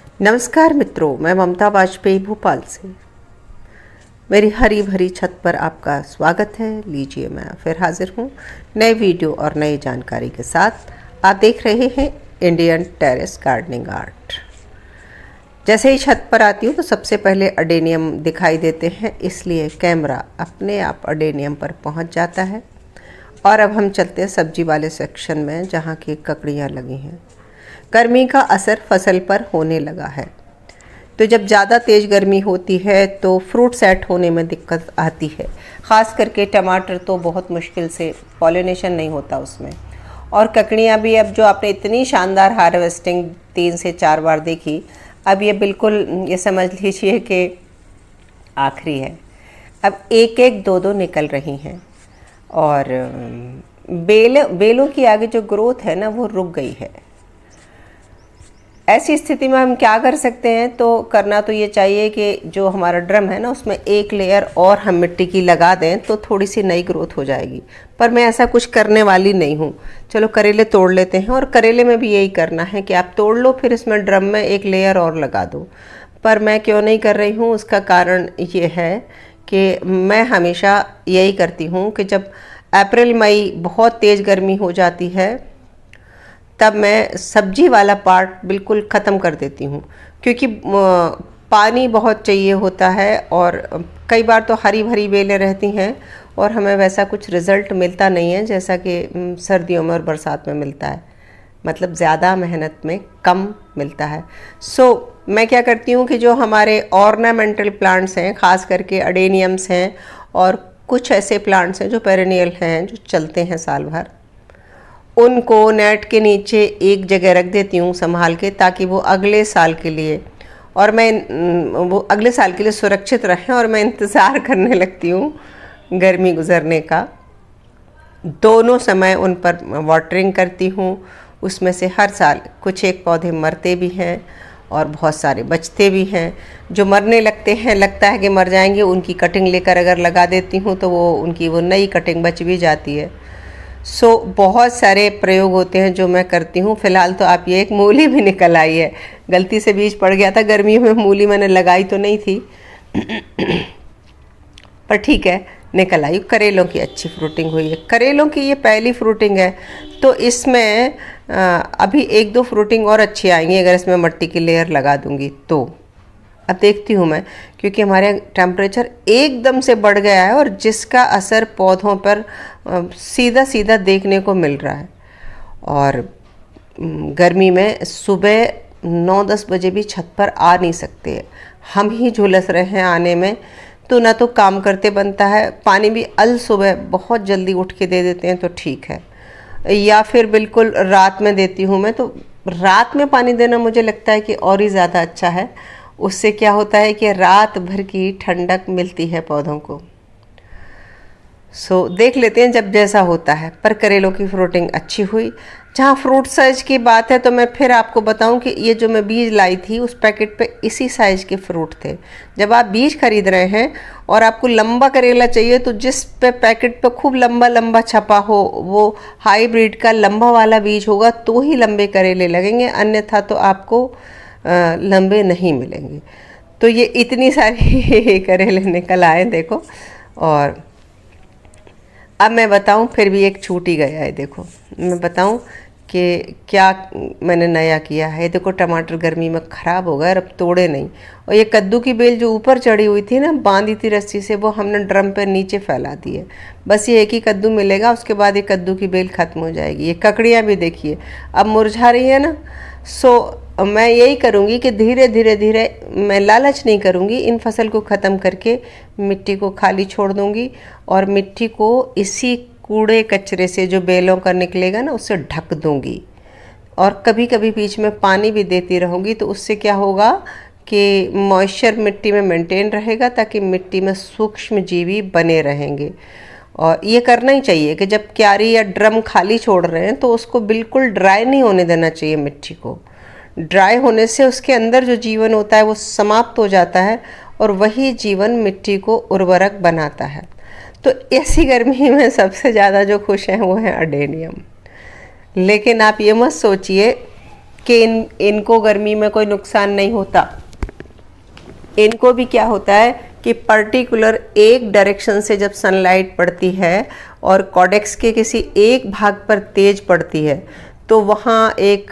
नमस्कार मित्रों, मैं ममता वाजपेयी भोपाल से। मेरी हरी भरी छत पर आपका स्वागत है। लीजिए, मैं फिर हाजिर हूँ नए वीडियो और नई जानकारी के साथ। आप देख रहे हैं इंडियन टेरेस गार्डनिंग आर्ट। जैसे ही छत पर आती हूँ तो सबसे पहले अडेनियम दिखाई देते हैं, इसलिए कैमरा अपने आप अडेनियम पर पहुँच जाता है। और अब हम चलते हैं सब्जी वाले सेक्शन में, जहाँ की ककड़ियाँ लगी हैं। गर्मी का असर फसल पर होने लगा है, तो जब ज़्यादा तेज़ गर्मी होती है तो फ्रूट सेट होने में दिक्कत आती है। ख़ास करके टमाटर तो बहुत मुश्किल से पॉलिनेशन नहीं होता उसमें। और ककड़ियाँ भी, अब जो आपने इतनी शानदार हार्वेस्टिंग 3 से 4 बार देखी, अब ये बिल्कुल ये समझ लीजिए कि आखिरी है। अब एक एक दो दो निकल रही हैं और बेलों की आगे जो ग्रोथ है ना, वो रुक गई है। ऐसी स्थिति में हम क्या कर सकते हैं? तो करना तो ये चाहिए कि जो हमारा ड्रम है ना, उसमें एक लेयर और हम मिट्टी की लगा दें तो थोड़ी सी नई ग्रोथ हो जाएगी। पर मैं ऐसा कुछ करने वाली नहीं हूँ। चलो करेले तोड़ लेते हैं, और करेले में भी यही करना है कि आप तोड़ लो, फिर इसमें ड्रम में एक लेयर और लगा दो। पर मैं क्यों नहीं कर रही हूँ, उसका कारण ये है कि मैं हमेशा यही करती हूँ कि जब अप्रैल मई बहुत तेज़ गर्मी हो जाती है, तब मैं सब्जी वाला पार्ट बिल्कुल ख़त्म कर देती हूँ, क्योंकि पानी बहुत चाहिए होता है। और कई बार तो हरी भरी बेलें रहती हैं और हमें वैसा कुछ रिज़ल्ट मिलता नहीं है जैसा कि सर्दियों में और बरसात में मिलता है। मतलब ज़्यादा मेहनत में कम मिलता है। मैं क्या करती हूँ कि जो हमारे ऑर्नामेंटल प्लांट्स हैं, ख़ास करके अडेनियम्स हैं और कुछ ऐसे प्लांट्स हैं जो पेरेनियल हैं, जो चलते हैं साल भर, उनको नेट के नीचे एक जगह रख देती हूँ संभाल के, ताकि वो अगले साल के लिए सुरक्षित रहें। और मैं इंतज़ार करने लगती हूँ गर्मी गुज़रने का। दोनों समय उन पर वाटरिंग करती हूँ। उसमें से हर साल कुछ एक पौधे मरते भी हैं और बहुत सारे बचते भी हैं। जो मरने लगते हैं, लगता है कि मर जाएंगे, उनकी कटिंग लेकर अगर लगा देती हूँ तो वो नई कटिंग बच भी जाती है। बहुत सारे प्रयोग होते हैं जो मैं करती हूँ। फ़िलहाल तो आप ये एक मूली भी निकल आई है, गलती से बीज पड़ गया था। गर्मियों में मूली मैंने लगाई तो नहीं थी पर ठीक है, निकल आई। करेलों की अच्छी फ्रूटिंग हुई है। करेलों की ये पहली फ्रूटिंग है, तो इसमें अभी 1-2 फ्रूटिंग और अच्छी आएंगी अगर इसमें मट्टी की लेयर लगा दूंगी तो। अब देखती हूँ मैं, क्योंकि हमारे यहाँ टेम्परेचर एकदम से बढ़ गया है और जिसका असर पौधों पर सीधा सीधा देखने को मिल रहा है। और गर्मी में सुबह 9-10 बजे भी छत पर आ नहीं सकते, हम ही झुलस रहे हैं आने में। तो ना तो काम करते बनता है, पानी भी अल सुबह बहुत जल्दी उठ के दे देते हैं तो ठीक है, या फिर बिल्कुल रात में देती हूँ मैं। तो रात में पानी देना मुझे लगता है कि और ही ज़्यादा अच्छा है। उससे क्या होता है कि रात भर की ठंडक मिलती है पौधों को। देख लेते हैं जब जैसा होता है। पर करेलों की फ्रूटिंग अच्छी हुई। जहाँ फ्रूट साइज की बात है, तो मैं फिर आपको बताऊं कि ये जो मैं बीज लाई थी, उस पैकेट पे इसी साइज़ के फ्रूट थे। जब आप बीज खरीद रहे हैं और आपको लंबा करेला चाहिए, तो जिस पे पैकेट पे खूब लंबा लंबा छपा हो, वो हाईब्रिड का लंबा वाला बीज होगा, तो ही लंबे करेले लगेंगे, अन्यथा तो आपको लंबे नहीं मिलेंगे। तो ये इतनी सारी करेले निकल आए देखो। और अब मैं बताऊं, फिर भी एक छूट ही गया है। देखो, मैं बताऊं कि क्या मैंने नया किया है। देखो, टमाटर गर्मी में ख़राब हो गए और अब तोड़े नहीं। और ये कद्दू की बेल जो ऊपर चढ़ी हुई थी ना, बांधी थी रस्सी से, वो हमने ड्रम पे नीचे फैला दी है। बस ये एक ही कद्दू मिलेगा, उसके बाद ये कद्दू की बेल ख़त्म हो जाएगी। ये ककड़ियाँ भी देखिए अब मुरझा रही है ना। मैं यही करूँगी कि धीरे धीरे धीरे, मैं लालच नहीं करूँगी, इन फसल को ख़त्म करके मिट्टी को खाली छोड़ दूँगी और मिट्टी को इसी कूड़े कचरे से जो बेलों का निकलेगा ना, उससे ढक दूँगी। और कभी कभी बीच में पानी भी देती रहूँगी। तो उससे क्या होगा कि मॉइस्चर मिट्टी में मेंटेन रहेगा, ताकि मिट्टी में सूक्ष्म जीवी बने रहेंगे। और ये करना ही चाहिए कि जब क्यारी या ड्रम खाली छोड़ रहे हैं, तो उसको बिल्कुल ड्राई नहीं होने देना चाहिए। मिट्टी को ड्राई होने से उसके अंदर जो जीवन होता है वो समाप्त हो जाता है, और वही जीवन मिट्टी को उर्वरक बनाता है। तो ऐसी गर्मी में सबसे ज़्यादा जो खुश हैं वो हैं अडेनियम। लेकिन आप ये मत सोचिए कि इनको गर्मी में कोई नुकसान नहीं होता। इनको भी क्या होता है कि पर्टिकुलर एक डायरेक्शन से जब सनलाइट पड़ती है और कॉडेक्स के किसी एक भाग पर तेज पड़ती है तो वहाँ एक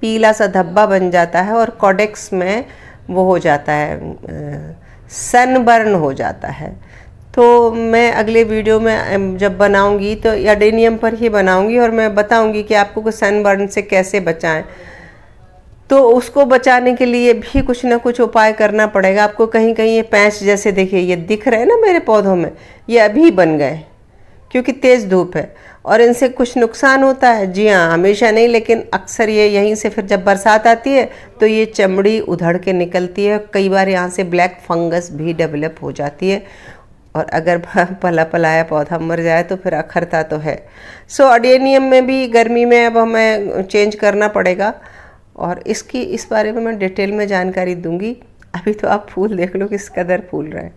पीला सा धब्बा बन जाता है और कॉडेक्स में वो हो जाता है, सनबर्न हो जाता है। तो मैं अगले वीडियो में जब बनाऊंगी तो एडेनियम पर ही बनाऊंगी और मैं बताऊंगी कि आपको सनबर्न से कैसे बचाएं। तो उसको बचाने के लिए भी कुछ ना कुछ उपाय करना पड़ेगा आपको। कहीं कहीं ये पैच जैसे देखिए ये दिख रहे हैं ना मेरे पौधों में, ये अभी बन गए क्योंकि तेज़ धूप है और इनसे कुछ नुकसान होता है। जी हाँ, हमेशा नहीं, लेकिन अक्सर ये यहीं से फिर जब बरसात आती है तो ये चमड़ी उधड़ के निकलती है। कई बार यहाँ से ब्लैक फंगस भी डेवलप हो जाती है और अगर पला पलाया पौधा मर जाए तो फिर अखरता तो है। सो अडेनियम में भी गर्मी में अब हमें चेंज करना पड़ेगा और इस बारे में मैं डिटेल में जानकारी दूंगी। अभी तो आप फूल देख लो किस कदर फूल रहे हैं।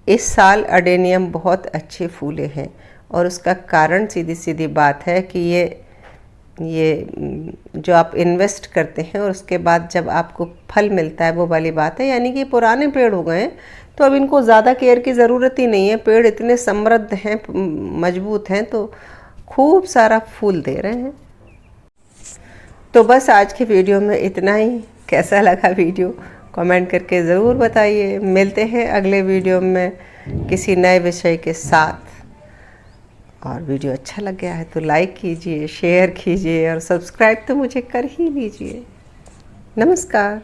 इस साल अडेनियम बहुत अच्छे फूले हैं और उसका कारण सीधी सीधी बात है कि ये जो आप इन्वेस्ट करते हैं और उसके बाद जब आपको फल मिलता है वो वाली बात है। यानी कि पुराने पेड़ हो गए हैं तो अब इनको ज़्यादा केयर की ज़रूरत ही नहीं है। पेड़ इतने समृद्ध हैं, मजबूत हैं, तो खूब सारा फूल दे रहे हैं। तो बस आज की वीडियो में इतना ही। कैसा लगा वीडियो कमेंट करके ज़रूर बताइए। मिलते हैं अगले वीडियो में किसी नए विषय के साथ। और वीडियो अच्छा लग गया है तो लाइक कीजिए, शेयर कीजिए और सब्सक्राइब तो मुझे कर ही लीजिए। नमस्कार।